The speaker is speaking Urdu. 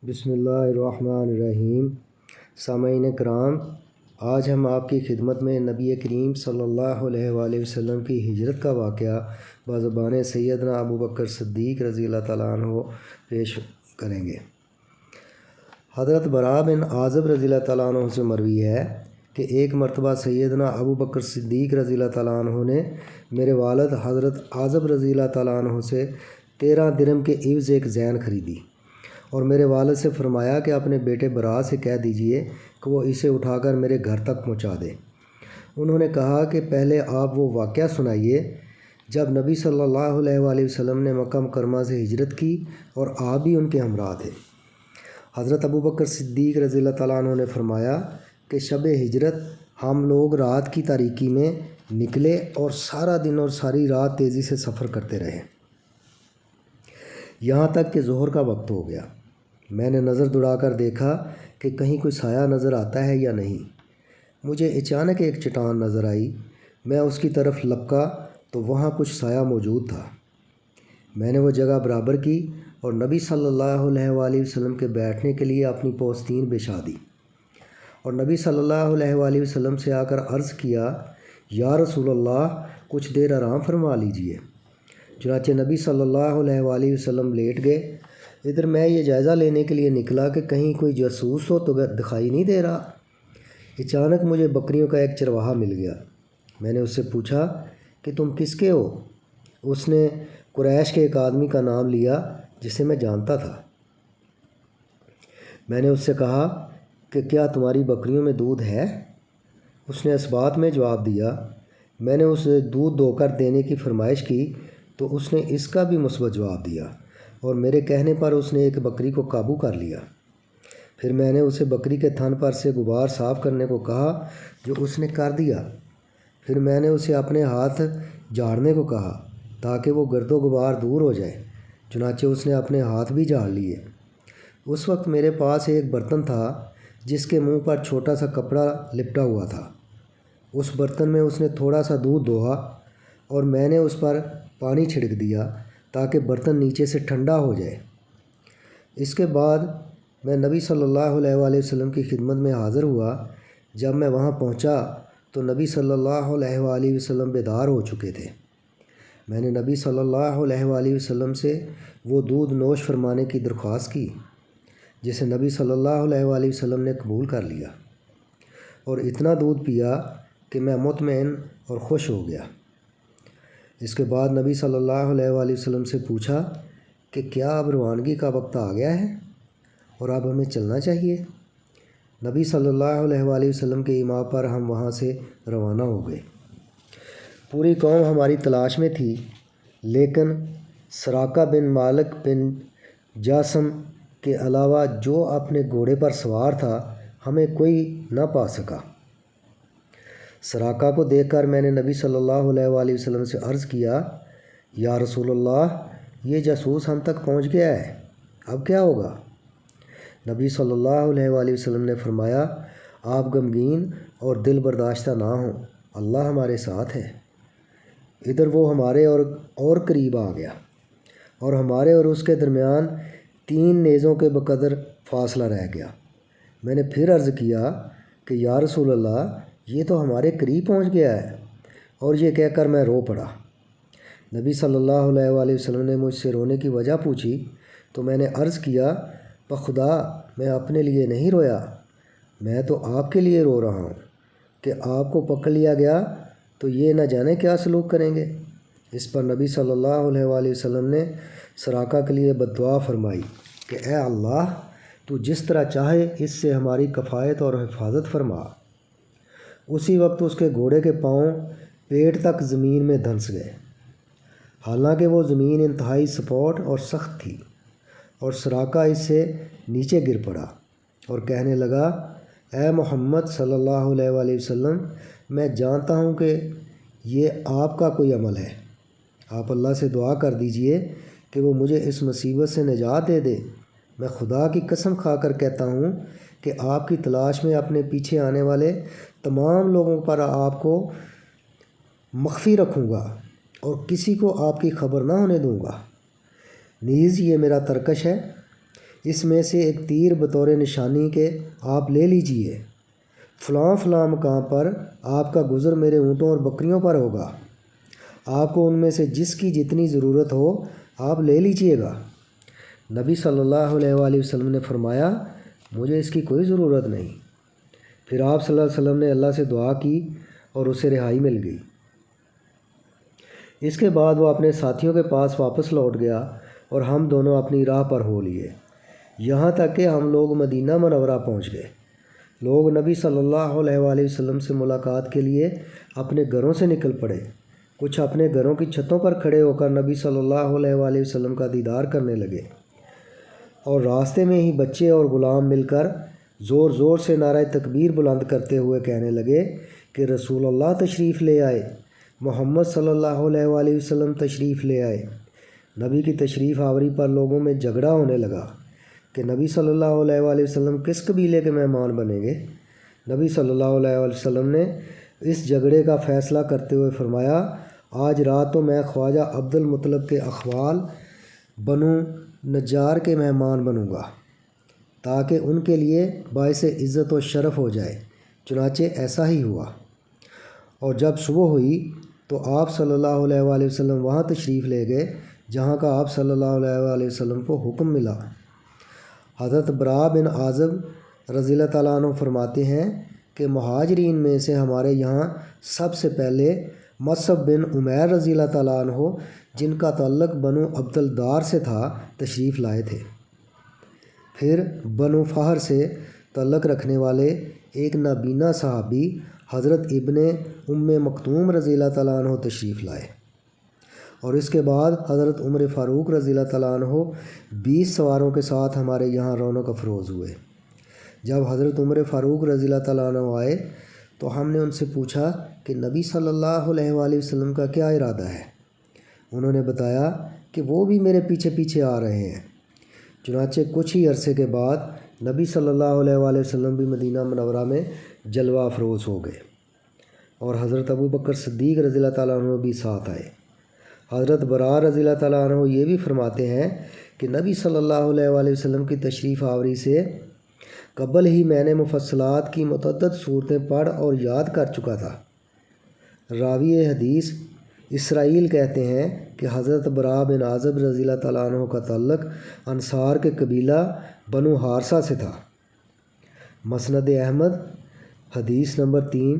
بسم اللہ الرحمن الرحیم۔ سامعین کرام، آج ہم آپ کی خدمت میں نبی کریم صلی اللہ علیہ وآلہ وسلم کی ہجرت کا واقعہ بزبان سیدنا ابو بکر صدیق رضی اللہ تعالیٰ عنہ پیش کریں گے۔ حضرت براء بن عازب رضی اللہ تعالیٰ عنہ سے مروی ہے کہ ایک مرتبہ سیدنا ابو بکر صدیق رضی اللہ تعالیٰ عنہ نے میرے والد حضرت عازب رضی اللہ تعالیٰ عنہ سے 13 درہم کے عوض ایک زین خریدی اور میرے والد سے فرمایا کہ اپنے بیٹے براء سے کہہ دیجئے کہ وہ اسے اٹھا کر میرے گھر تک پہنچا دے۔ انہوں نے کہا کہ پہلے آپ وہ واقعہ سنائیے جب نبی صلی اللہ علیہ وآلہ وسلم نے مکہ مکرمہ سے ہجرت کی اور آپ بھی ان کے ہمراہ تھے۔ حضرت ابو بکر صدیق رضی اللہ تعالیٰ عنہ نے فرمایا کہ شب ہجرت ہم لوگ رات کی تاریکی میں نکلے اور سارا دن اور ساری رات تیزی سے سفر کرتے رہے، یہاں تک کہ ظہر کا وقت ہو گیا۔ میں نے نظر دوڑا کر دیکھا کہ کہیں کوئی سایہ نظر آتا ہے یا نہیں۔ مجھے اچانک ایک چٹان نظر آئی۔ میں اس کی طرف لپکا تو وہاں کچھ سایہ موجود تھا۔ میں نے وہ جگہ برابر کی اور نبی صلی اللہ علیہ وآلہ وسلم کے بیٹھنے کے لیے اپنی پوستین بچھا دی اور نبی صلی اللہ علیہ وآلہ وسلم سے آ کر عرض کیا، یا رسول اللہ، کچھ دیر آرام فرما لیجئے۔ چنانچہ نبی صلی اللہ علیہ وآلہ وسلم لیٹ گئے۔ ادھر میں یہ جائزہ لینے کے لیے نکلا کہ کہیں کوئی جاسوس ہو تو دکھائی نہیں دے رہا۔ اچانک مجھے بکریوں کا ایک چرواہا مل گیا۔ میں نے اس سے پوچھا کہ تم کس کے ہو؟ اس نے قریش کے ایک آدمی کا نام لیا جسے میں جانتا تھا۔ میں نے اس سے کہا کہ کیا تمہاری بکریوں میں دودھ ہے؟ اس نے اس بات میں جواب دیا۔ میں نے اسے دودھ دو کر دینے کی فرمائش کی تو اس نے اس کا بھی مثبت جواب دیا اور میرے کہنے پر اس نے ایک بکری کو قابو کر لیا۔ پھر میں نے اسے بکری کے تھن پر سے غبار صاف کرنے کو کہا جو اس نے کر دیا۔ پھر میں نے اسے اپنے ہاتھ جھاڑنے کو کہا تاکہ وہ گرد و غبار دور ہو جائے۔ چنانچہ اس نے اپنے ہاتھ بھی جھاڑ لیے۔ اس وقت میرے پاس ایک برتن تھا جس کے منہ پر چھوٹا سا کپڑا لپٹا ہوا تھا۔ اس برتن میں اس نے تھوڑا سا دودھ دوہا اور میں نے اس پر پانی چھڑک دیا تاکہ برتن نیچے سے ٹھنڈا ہو جائے۔ اس کے بعد میں نبی صلی اللہ علیہ وآلہ وسلم کی خدمت میں حاضر ہوا۔ جب میں وہاں پہنچا تو نبی صلی اللہ علیہ وآلہ وسلم بیدار ہو چکے تھے۔ میں نے نبی صلی اللہ علیہ وآلہ وسلم سے وہ دودھ نوش فرمانے کی درخواست کی جسے نبی صلی اللہ علیہ وآلہ وسلم نے قبول کر لیا اور اتنا دودھ پیا کہ میں مطمئن اور خوش ہو گیا۔ اس کے بعد نبی صلی اللہ علیہ وآلہ وسلم سے پوچھا کہ کیا اب روانگی کا وقت آ گیا ہے اور اب ہمیں چلنا چاہیے؟ نبی صلی اللہ علیہ وآلہ وسلم کے ایما پر ہم وہاں سے روانہ ہو گئے۔ پوری قوم ہماری تلاش میں تھی، لیکن سراقہ بن مالک بن جاسم کے علاوہ جو اپنے گھوڑے پر سوار تھا ہمیں کوئی نہ پا سکا۔ سراقہ کو دیکھ کر میں نے نبی صلی اللہ علیہ وآلہ وسلم سے عرض کیا، یا رسول اللہ، یہ جاسوس ہم تک پہنچ گیا ہے، اب کیا ہوگا؟ نبی صلی اللہ علیہ وآلہ وسلم نے فرمایا، آپ غمگین اور دل برداشتہ نہ ہوں، اللہ ہمارے ساتھ ہے۔ ادھر وہ ہمارے اور قریب آ گیا اور ہمارے اور اس کے درمیان 3 نیزوں کے بقدر فاصلہ رہ گیا۔ میں نے پھر عرض کیا کہ یا رسول اللہ، یہ تو ہمارے قریب پہنچ گیا ہے، اور یہ کہہ کر میں رو پڑا۔ نبی صلی اللہ علیہ وآلہ وسلم نے مجھ سے رونے کی وجہ پوچھی تو میں نے عرض کیا، بخدا میں اپنے لیے نہیں رویا، میں تو آپ کے لیے رو رہا ہوں کہ آپ کو پکڑ لیا گیا تو یہ نہ جانے کیا سلوک کریں گے۔ اس پر نبی صلی اللہ علیہ وآلہ وسلم نے سراقہ کے لیے بد دعا فرمائی کہ اے اللہ، تو جس طرح چاہے اس سے ہماری کفایت اور حفاظت فرما۔ اسی وقت اس کے گھوڑے کے پاؤں پیٹ تک زمین میں دھنس گئے، حالانکہ وہ زمین انتہائی سپوٹ اور سخت تھی، اور سراقہ اس سے نیچے گر پڑا اور کہنے لگا، اے محمد صلی اللہ علیہ وآلہ وسلم، میں جانتا ہوں کہ یہ آپ کا کوئی عمل ہے، آپ اللہ سے دعا کر دیجئے کہ وہ مجھے اس مصیبت سے نجات دے دے۔ میں خدا کی قسم کھا کر کہتا ہوں کہ آپ کی تلاش میں اپنے پیچھے آنے والے تمام لوگوں پر آپ کو مخفی رکھوں گا اور کسی کو آپ کی خبر نہ ہونے دوں گا۔ نیز یہ میرا ترکش ہے، اس میں سے ایک تیر بطور نشانی کے آپ لے لیجئے، فلاں فلاں مقام پر آپ کا گزر میرے اونٹوں اور بکریوں پر ہوگا، آپ کو ان میں سے جس کی جتنی ضرورت ہو آپ لے لیجئے گا۔ نبی صلی اللہ علیہ وآلہ وسلم نے فرمایا مجھے اس کی کوئی ضرورت نہیں۔ پھر آپ صلی اللہ علیہ وسلم نے اللہ سے دعا کی اور اسے رہائی مل گئی۔ اس کے بعد وہ اپنے ساتھیوں کے پاس واپس لوٹ گیا اور ہم دونوں اپنی راہ پر ہو لیے، یہاں تک کہ ہم لوگ مدینہ منورہ پہنچ گئے۔ لوگ نبی صلی اللہ علیہ وآلہ وسلم سے ملاقات کے لیے اپنے گھروں سے نکل پڑے، کچھ اپنے گھروں کی چھتوں پر کھڑے ہو کر نبی صلی اللہ علیہ وآلہ وسلم کا دیدار کرنے لگے، اور راستے میں ہی بچے اور غلام مل کر زور زور سے نعرہ تکبیر بلند کرتے ہوئے کہنے لگے کہ رسول اللہ تشریف لے آئے، محمد صلی اللہ علیہ وآلہ وسلم تشریف لے آئے۔ نبی کی تشریف آوری پر لوگوں میں جھگڑا ہونے لگا کہ نبی صلی اللہ علیہ وآلہ وسلم کس قبیلے کے مہمان بنیں گے۔ نبی صلی اللہ علیہ وآلہ وسلم نے اس جھگڑے کا فیصلہ کرتے ہوئے فرمایا آج رات تو میں خواجہ عبد المطلب کے اخوال بنو نجار کے مہمان بنوں گا تاکہ ان کے لیے باعث عزت و شرف ہو جائے۔ چنانچہ ایسا ہی ہوا، اور جب صبح ہوئی تو آپ صلی اللہ علیہ وآلہ وسلم وہاں تشریف لے گئے جہاں کا آپ صلی اللہ علیہ وآلہ وسلم کو حکم ملا۔ حضرت براء بن عازب رضی اللہ تعالیٰ عنہ فرماتے ہیں کہ مہاجرین میں سے ہمارے یہاں سب سے پہلے مصعب بن عمیر رضی اللہ تعالیٰ عنہ، جن کا تعلق بنو عبد الدار سے تھا، تشریف لائے تھے۔ پھر بنو فہر سے تعلق رکھنے والے ایک نابینا صحابی حضرت ابن ام مکتوم رضی اللہ تعالیٰ عنہ تشریف لائے، اور اس کے بعد حضرت عمر فاروق رضی اللہ تعالیٰ عنہ 20 سواروں کے ساتھ ہمارے یہاں رونق افروز ہوئے۔ جب حضرت عمر فاروق رضی اللہ تعالیٰ عنہ آئے تو ہم نے ان سے پوچھا کہ نبی صلی اللہ علیہ وآلہ وسلم کا کیا ارادہ ہے؟ انہوں نے بتایا کہ وہ بھی میرے پیچھے پیچھے آ رہے ہیں۔ چنانچہ کچھ ہی عرصے کے بعد نبی صلی اللہ علیہ وآلہ وسلم بھی مدینہ منورہ میں جلوہ افروز ہو گئے، اور حضرت ابو بکر صدیق رضی اللہ تعالیٰ عنہ بھی ساتھ آئے۔ حضرت براء رضی اللہ تعالیٰ عنہ یہ بھی فرماتے ہیں کہ نبی صلی اللہ علیہ وآلہ وسلم کی تشریف آوری سے قبل ہی میں نے مفصلات کی متعدد صورتیں پڑھ اور یاد کر چکا تھا۔ راوی حدیث اسرائیل کہتے ہیں کہ حضرت براء بن عازب رضی اللہ تعالیٰ عنہ کا تعلق انصار کے قبیلہ بنو حارثہ سے تھا۔ مسند احمد حدیث نمبر 3